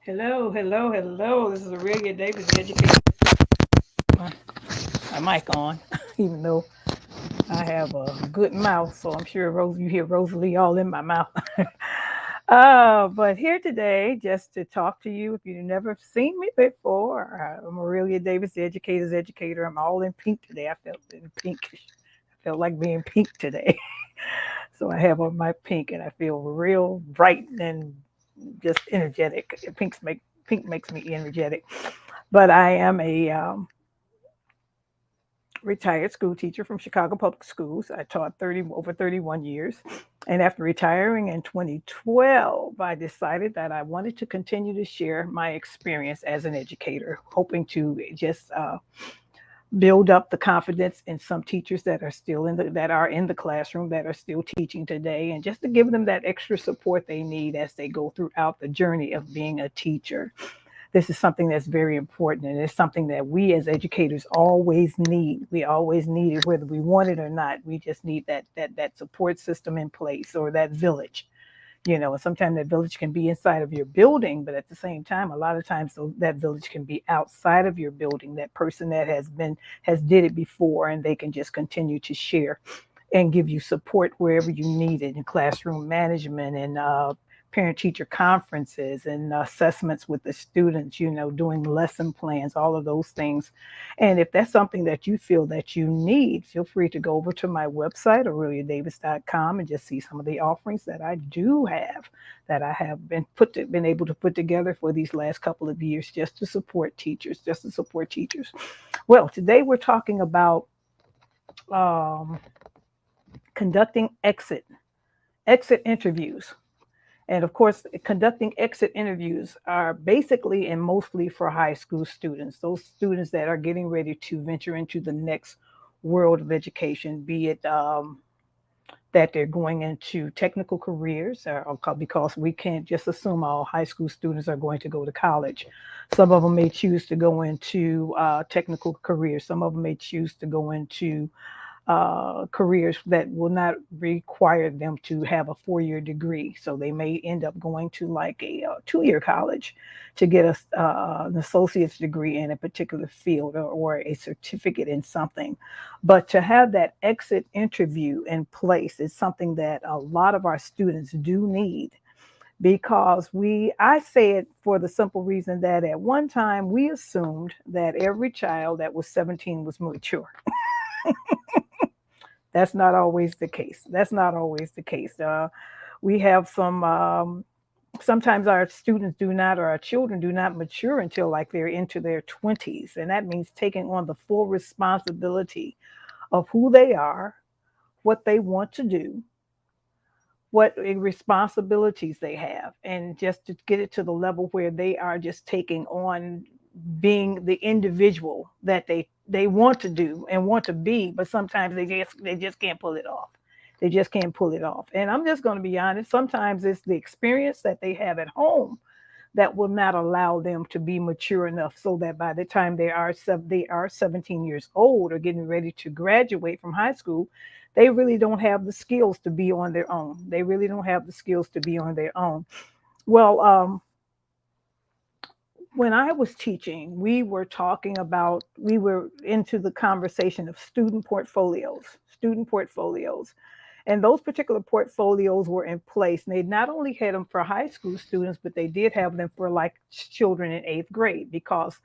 Hello, hello, hello. This is Aurelia Davis, educator. My mic on, even though I have a good mouth, so I'm sure you hear Rosalie all in my mouth. But here today, just to talk to you, if you've never seen me before, I'm Aurelia Davis, the educator's educator. I'm all in pink today. I felt in pink. I felt like being pink today. So I have on my pink, and I feel real bright and just energetic. Pink makes me energetic. But I am a retired school teacher from Chicago Public Schools. I taught over 31 years. And after retiring in 2012, I decided that I wanted to continue to share my experience as an educator, hoping to just build up the confidence in some teachers that are still that are in the classroom, that are still teaching today, and just to give them that extra support they need as they go throughout the journey of being a teacher. This is something that's very important, and it's something that we as educators always need. We always need it, whether we want it or not. We just need that support system in place, or that village. And sometimes that village can be inside of your building, but at the same time, a lot of times that village can be outside of your building. That person that has did it before, and they can just continue to share and give you support wherever you need it, in classroom management and parent teacher conferences and assessments with the students, doing lesson plans, all of those things. And if that's something that you feel that you need, feel free to go over to my website, aureliadavis.com, and just see some of the offerings that I do have, that I have been able to put together for these last couple of years, just to support teachers. Well, today we're talking about um, conducting exit interviews. And of course, conducting exit interviews are basically and mostly for high school students, those students that are getting ready to venture into the next world of education, be it that they're going into technical careers, because we can't just assume all high school students are going to go to college. Some of them may choose to go into technical careers. Some of them may choose to go into careers that will not require them to have a 4 year degree. So they may end up going to like a 2 year college to get an associate's degree in a particular field, or a certificate in something. But to have that exit interview in place is something that a lot of our students do need, because I say it for the simple reason that at one time we assumed that every child that was 17 was mature. That's not always the case. That's not always the case. We have sometimes our students do not, or our children do not mature until like they're into their 20s. And that means taking on the full responsibility of who they are, what they want to do, what responsibilities they have, and just to get it to the level where they are just taking on being the individual that they want to do and want to be, but sometimes they just can't pull it off. They just can't pull it off. And I'm just going to be honest, sometimes it's the experience that they have at home that will not allow them to be mature enough, so that by the time they are 17 years old or getting ready to graduate from high school, they really don't have the skills to be on their own. They really don't have the skills to be on their own. Well, when I was teaching, we were into the conversation of student portfolios. And those particular portfolios were in place. And they not only had them for high school students, but they did have them for like children in eighth grade, because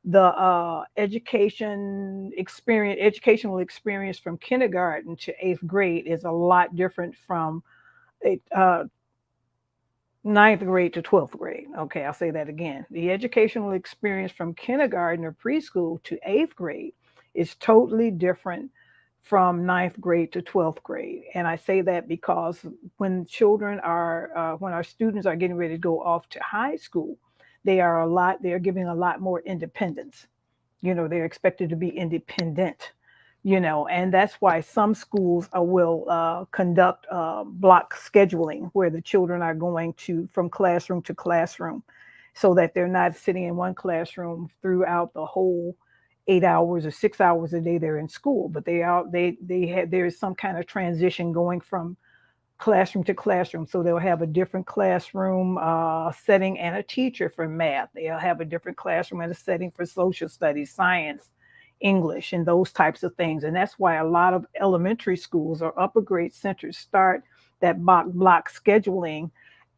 the educational experience from kindergarten to eighth grade is a lot different from uh, ninth grade to 12th grade. Okay, I'll say that again. The educational experience from kindergarten or preschool to eighth grade is totally different from ninth grade to 12th grade. And I say that because when our students are getting ready to go off to high school, they're giving a lot more independence. They're expected to be independent, and that's why some schools will conduct block scheduling, where the children are going to from classroom to classroom, so that they're not sitting in one classroom throughout the whole 8 hours or 6 hours a day they're in school, but there is some kind of transition going from classroom to classroom. So they'll have a different classroom setting and a teacher for math. They'll have a different classroom and a setting for social studies, science, English, and those types of things. And that's why a lot of elementary schools or upper grade centers start that block scheduling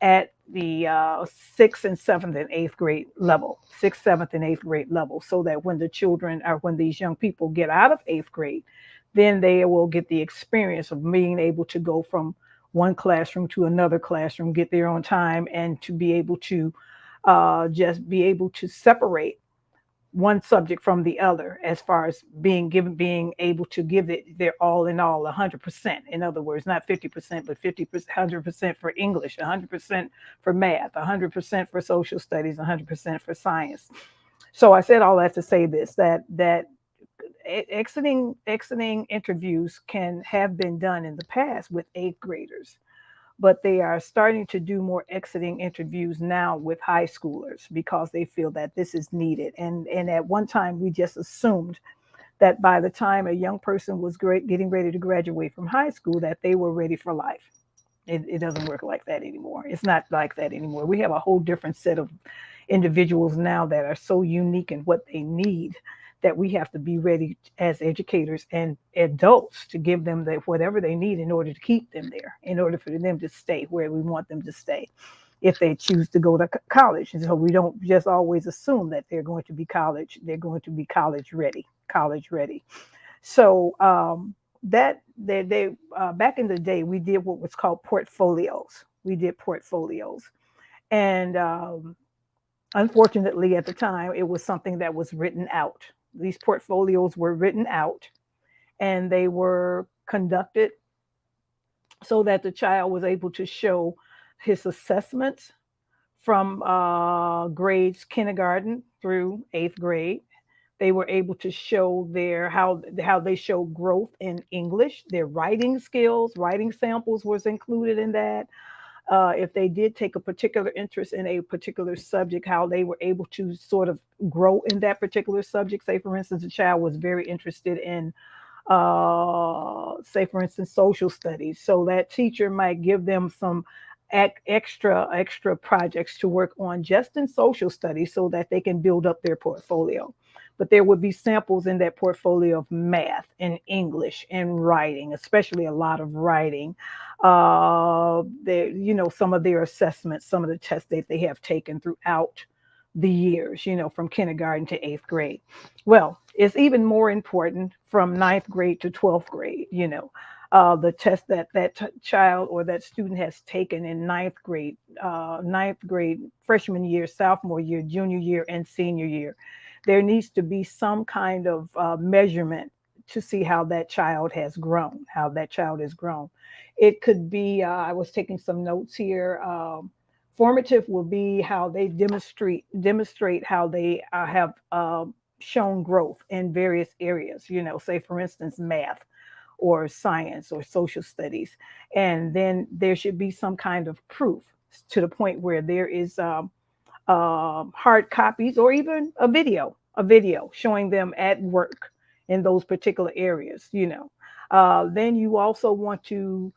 at the sixth and seventh and eighth grade level, sixth, seventh, and eighth grade level, so that when the children or when these young people get out of eighth grade, then they will get the experience of being able to go from one classroom to another classroom, get their own time, and to be able to just be able to separate one subject from the other as far as being able to give it their all in all, 100%. In other words, not 50%, but 50%, 100% for English, 100% for math, 100% for social studies, 100% for science. So I said all that to say this, that exiting interviews can have been done in the past with eighth graders, but they are starting to do more exiting interviews now with high schoolers because they feel that this is needed. And at one time, we just assumed that by the time a young person was getting ready to graduate from high school, that they were ready for life. It doesn't work like that anymore. It's not like that anymore. We have a whole different set of individuals now that are so unique in what they need that we have to be ready as educators and adults to give them whatever they need in order to keep them there, in order for them to stay where we want them to stay if they choose to go to college. And so we don't just always assume that they're going to be college ready. So that they back in the day, we did what was called portfolios. We did portfolios. And unfortunately, at the time, it was something that was written out. These portfolios were written out and they were conducted so that the child was able to show his assessments from grades kindergarten through eighth grade. They were able to show how they show growth in English, their writing skills. Writing samples was included in that. If they did take a particular interest in a particular subject, how they were able to sort of grow in that particular subject. Say, for instance, a child was very interested in, say, for instance, social studies. So that teacher might give them some extra projects to work on just in social studies so that they can build up their portfolio. But there would be samples in that portfolio of math and English and writing, especially a lot of writing. Some of their assessments, some of the tests that they have taken throughout the years, from kindergarten to eighth grade. Well, it's even more important from ninth grade to 12th grade, the test that child or that student has taken in ninth grade, freshman year, sophomore year, junior year, and senior year. There needs to be some kind of measurement to see how that child has grown, It could be, I was taking some notes here. Formative will be how they demonstrate how they have shown growth in various areas, say, for instance, math or science or social studies. And then there should be some kind of proof to the point where there is hard copies or even a video showing them at work in those particular areas. Then you also want to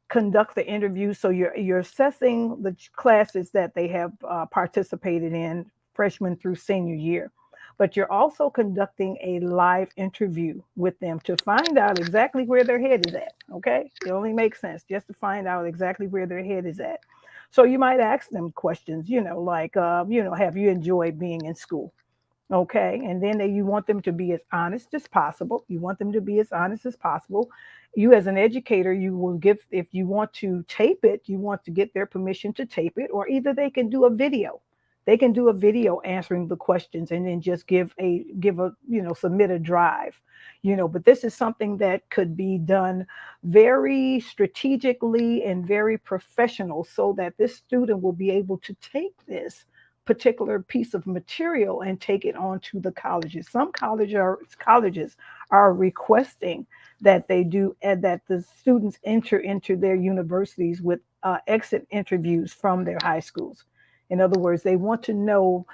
conduct the interview. So you're assessing the classes that they have participated in freshman through senior year, but you're also conducting a live interview with them to find out exactly where their head is at. Okay, it only makes sense just to find out exactly where their head is at. So you might ask them questions, like, have you enjoyed being in school? Okay. And then you want them to be as honest as possible. You, as an educator, you will if you want to tape it, you want to get their permission to tape it, or either they can do a video. They can do a video answering the questions and then just submit a drive, but this is something that could be done very strategically and very professional so that this student will be able to take this particular piece of material and take it on to the colleges. Some colleges are requesting that they do and that the students enter into their universities with exit interviews from their high schools. In other words, they want to know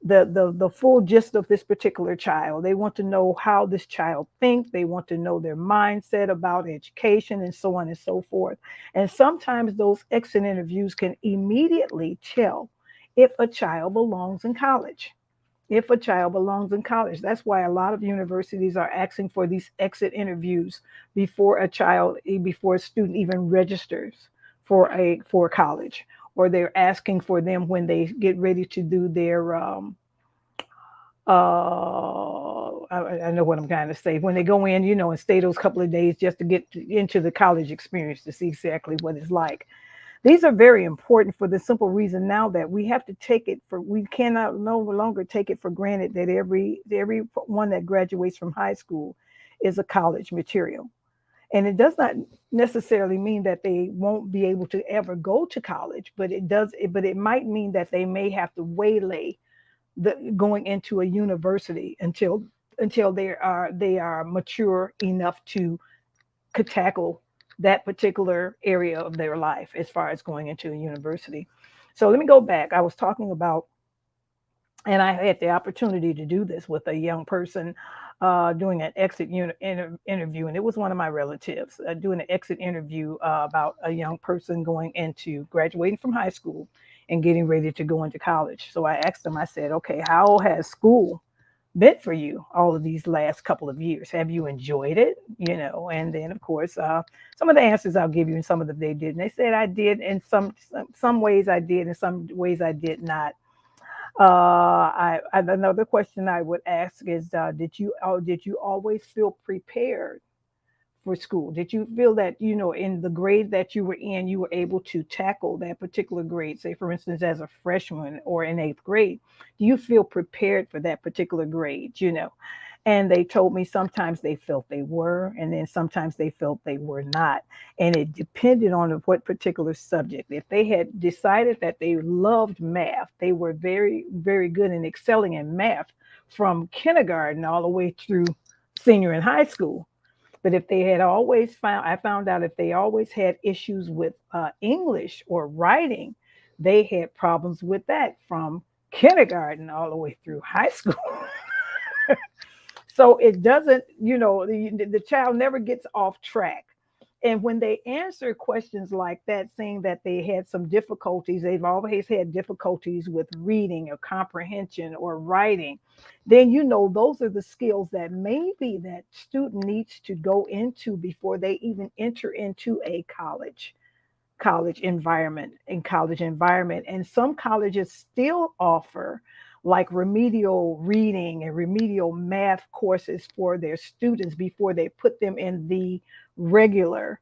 the full gist of this particular child. They want to know how this child thinks. They want to know their mindset about education and so on and so forth. And sometimes those exit interviews can immediately tell if a child belongs in college. If a child belongs in college. That's why a lot of universities are asking for these exit interviews before a student even registers for college, or they're asking for them when they get ready to do their I know what I'm trying to say. When they go in, and stay those couple of days just to into the college experience to see exactly what it's like. These are very important for the simple reason now that we cannot no longer take it for granted that everyone that graduates from high school is a college material. And it does not necessarily mean that they won't be able to ever go to college, but it might mean that they may have to waylay going into a university until they are mature enough to could tackle that particular area of their life as far as going into a university. So let me go back. I was talking about, and I had the opportunity to do this with a young person doing an interview, and it was one of my relatives doing an exit interview about a young person going into graduating from high school and getting ready to go into college. So I asked him, I said, okay, how has school been for you all of these last couple of years? Have you enjoyed it? And then of course, some of the answers I'll give you, and some of them they did. And they said I did, in some ways I did, in some ways I did not. Another question I would ask is, did you always feel prepared for school? Did you feel that, in the grade that you were in, you were able to tackle that particular grade? Say, for instance, as a freshman or in eighth grade, do you feel prepared for that particular grade? And they told me sometimes they felt they were, and then sometimes they felt they were not. And it depended on what particular subject. If they had decided that they loved math, they were very, very good in excelling in math from kindergarten all the way through senior in high school. But if they had always I found out if they always had issues with English or writing, they had problems with that from kindergarten all the way through high school. So it doesn't, the child never gets off track. And when they answer questions like that, saying that they had some difficulties, they've always had difficulties with reading or comprehension or writing, then those are the skills that maybe that student needs to go into before they even enter into a college environment. And some colleges still offer like remedial reading and remedial math courses for their students before they put them in the regular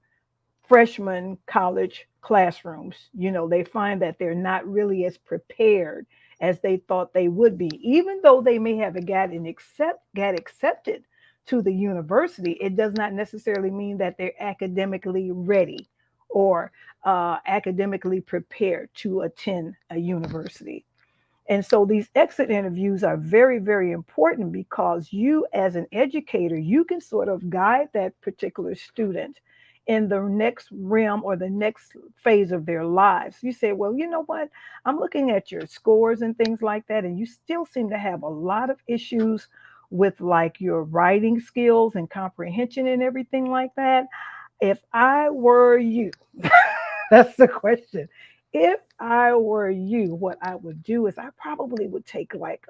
freshman college classrooms. They find that they're not really as prepared as they thought they would be, even though they may have got accepted to the university. It does not necessarily mean that they're academically ready or academically prepared to attend a university. And so these exit interviews are very, very important because you, as an educator, you can sort of guide that particular student in the next realm or the next phase of their lives. You say, well, you know what? I'm looking at your scores and things like that, and you still seem to have a lot of issues with like your writing skills and comprehension and everything like that. If I were you, that's the question. If I were you, what I would do is I probably would take like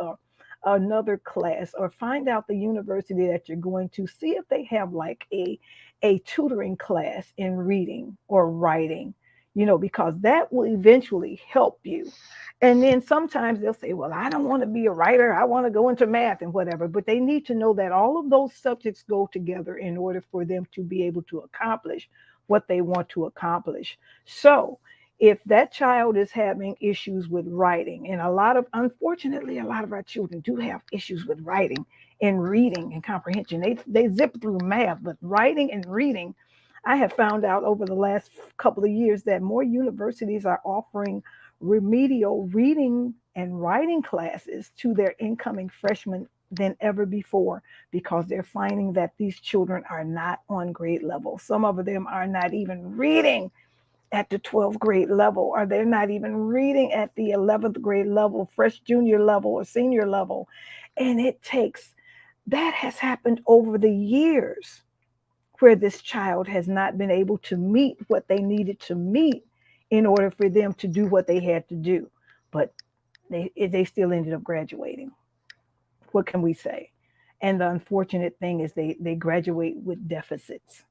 another class or find out the university that you're going to, see if they have like a tutoring class in reading or writing, because that will eventually help you. And then sometimes they'll say, well, I don't want to be a writer. I want to go into math and whatever. But they need to know that all of those subjects go together in order for them to be able to accomplish what they want to accomplish. So if that child is having issues with writing, and unfortunately, a lot of our children do have issues with writing and reading and comprehension. They zip through math, but writing and reading, I have found out over the last couple of years that more universities are offering remedial reading and writing classes to their incoming freshmen than ever before, because they're finding that these children are not on grade level. Some of them are not even reading at the 12th grade level, or they're not even reading at the 11th grade level, fresh junior level or senior level. And that has happened over the years where this child has not been able to meet what they needed to meet in order for them to do what they had to do. But they still ended up graduating. What can we say? And the unfortunate thing is they graduate with deficits.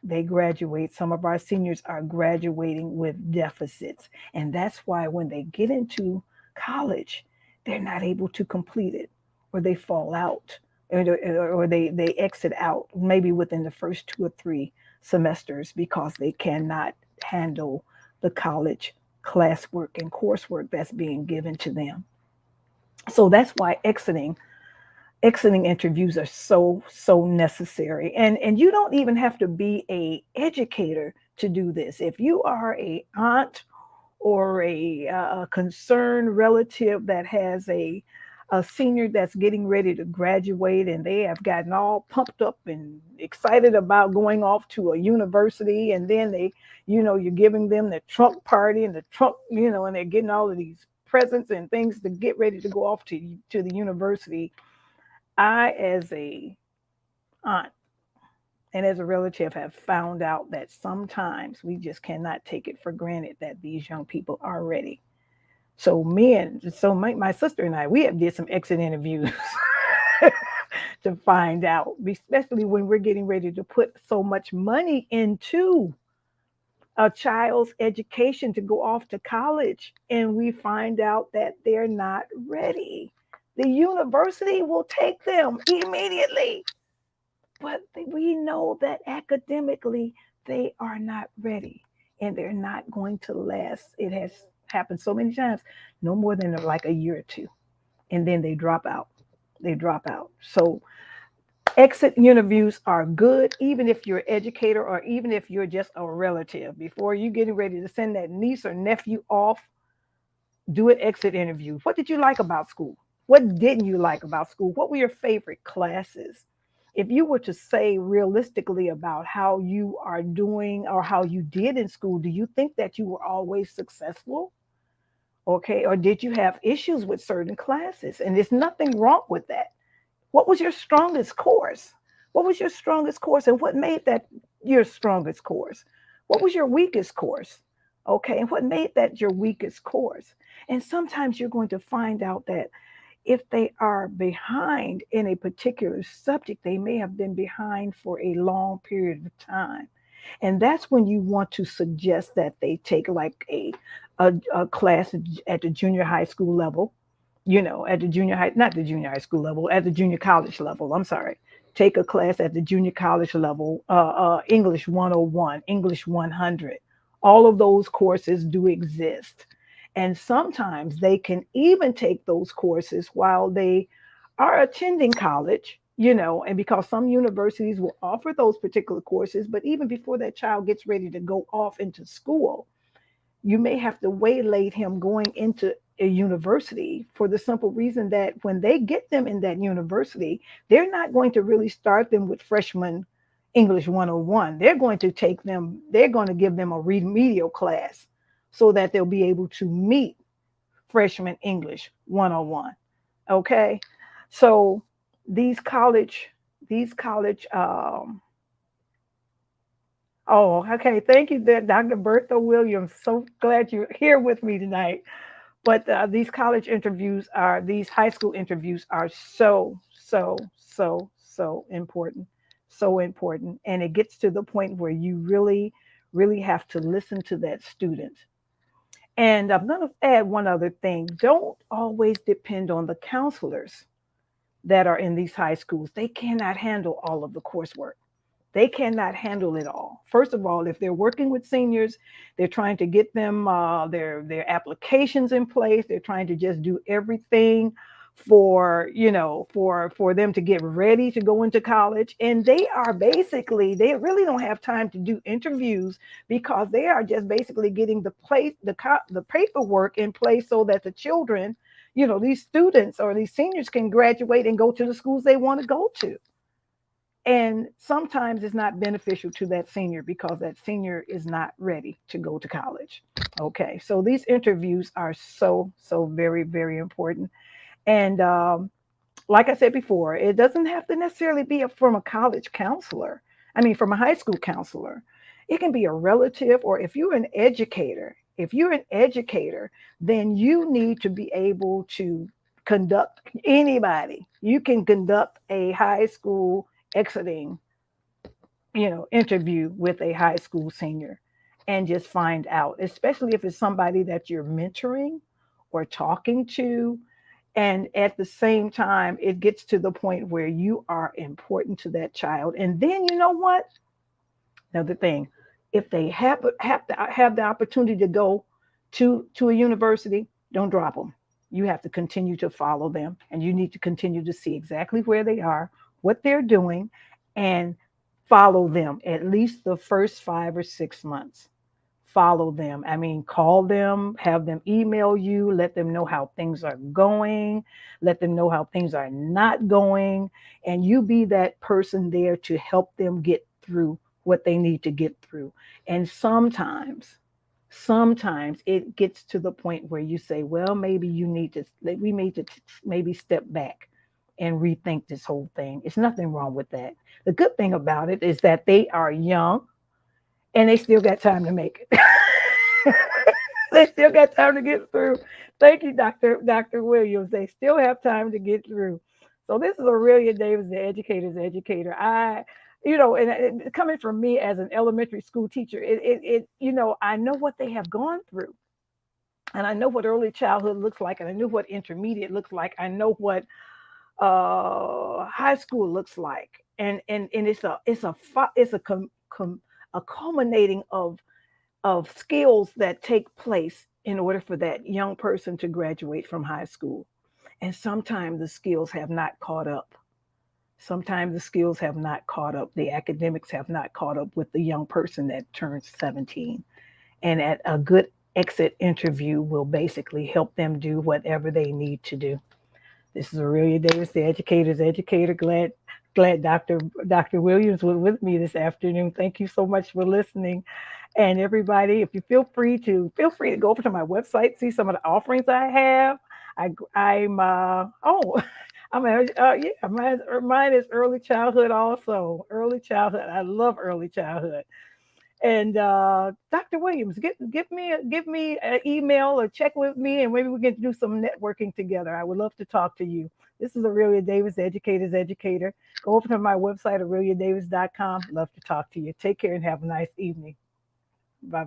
They graduate. Some of our seniors are graduating with deficits. And that's why when they get into college, they're not able to complete it, or they fall out, or they exit out maybe within the first 2 or 3 semesters because they cannot handle the college classwork and coursework that's being given to them. So that's why exiting interviews are so necessary, and you don't even have to be a educator to do this. If you are a aunt or a concerned relative that has a senior that's getting ready to graduate, and they have gotten all pumped up and excited about going off to a university, and then you're giving them the trunk party and the trunk, and they're getting all of these presents and things to get ready to go off to the university. I, as a aunt and as a relative, have found out that sometimes we just cannot take it for granted that these young people are ready. So my sister and I, we have did some exit interviews to find out, especially when we're getting ready to put so much money into a child's education to go off to college, and we find out that they're not ready. The university will take them immediately, but we know that academically they are not ready, and they're not going to last. It has happened so many times, no more than like a year or two, and then they drop out. They drop out. So exit interviews are good, even if you're an educator or even if you're just a relative. Before you getting ready to send that niece or nephew off, do an exit interview. What did you like about school? What didn't you like about school? What were your favorite classes? If you were to say realistically about how you are doing or how you did in school, do you think that you were always successful? Okay. Or did you have issues with certain classes? And there's nothing wrong with that. What was your strongest course? What was your strongest course, and what made that your strongest course? What was your weakest course? Okay. And what made that your weakest course? And sometimes you're going to find out that if they are behind in a particular subject, they may have been behind for a long period of time. And that's when you want to suggest that they take like a class at the junior high school level, at the junior high, not the junior high school level, at the junior college level. I'm sorry. Take a class at the junior college level, English 101, English 100. All of those courses do exist. And sometimes they can even take those courses while they are attending college, and because some universities will offer those particular courses, but even before that child gets ready to go off into school, you may have to waylay him going into a university for the simple reason that when they get them in that university, they're not going to really start them with freshman English 101. They're going to give them a remedial class so that they'll be able to meet freshman English 101. Okay. So these college, these college, oh, okay. Thank you, Dr. Bertha Williams. So glad you're here with me tonight. But these high school interviews are so important, so important. And it gets to the point where you really, really have to listen to that student. And I'm going to add one other thing. Don't always depend on the counselors that are in these high schools. They cannot handle all of the coursework. They cannot handle it all. First of all, if they're working with seniors, they're trying to get them their applications in place. They're trying to just do everything for them to get ready to go into college. And they really don't have time to do interviews because they are just basically getting the paperwork in place so that the children, these students or these seniors can graduate and go to the schools they want to go to. And sometimes it's not beneficial to that senior because that senior is not ready to go to college. Okay, so these interviews are so very, very important. And like I said before, it doesn't have to necessarily be from a college counselor. I mean, from a high school counselor. It can be a relative, or if you're an educator, then you need to be able to conduct anybody. You can conduct a high school exiting, interview with a high school senior and just find out, especially if it's somebody that you're mentoring or talking to. And at the same time, it gets to the point where you are important to that child. And then you know what? Another thing, if they have the opportunity to go to a university, don't drop them. You have to continue to follow them, and you need to continue to see exactly where they are, what they're doing, and follow them at least the first 5 or 6 months. Follow them. I mean, call them, have them email you, let them know how things are going, let them know how things are not going, and you be that person there to help them get through what they need to get through. And sometimes it gets to the point where you say, well, maybe we need to maybe step back and rethink this whole thing. It's nothing wrong with that. The good thing about it is that they are young and they still got time to make it. They still got time to get through. Thank you, Dr. Williams. They still have time to get through. So this is Aurelia Davis, the educator's educator. And coming from me as an elementary school teacher, I know what they have gone through, and I know what early childhood looks like, and I know what intermediate looks like. I know what high school looks like, and it's a culminating of skills that take place in order for that young person to graduate from high school. And sometimes the skills have not caught up. Sometimes the skills have not caught up. The academics have not caught up with the young person that turns 17. And at a good exit interview will basically help them do whatever they need to do. This is Aurelia Davis, the educator's educator. Glad Dr. Williams was with me this afternoon. Thank you so much for listening. And everybody, if you feel free to go over to my website, see some of the offerings I have. I'm oh yeah, mine is early childhood also. Early childhood. I love early childhood. And Dr. Williams, give me an email or check with me, and maybe we can do some networking together. I would love to talk to you. This is Aurelia Davis, educator's educator. Go over to my website, aureliadavis.com. Love to talk to you. Take care and have a nice evening. Bye bye.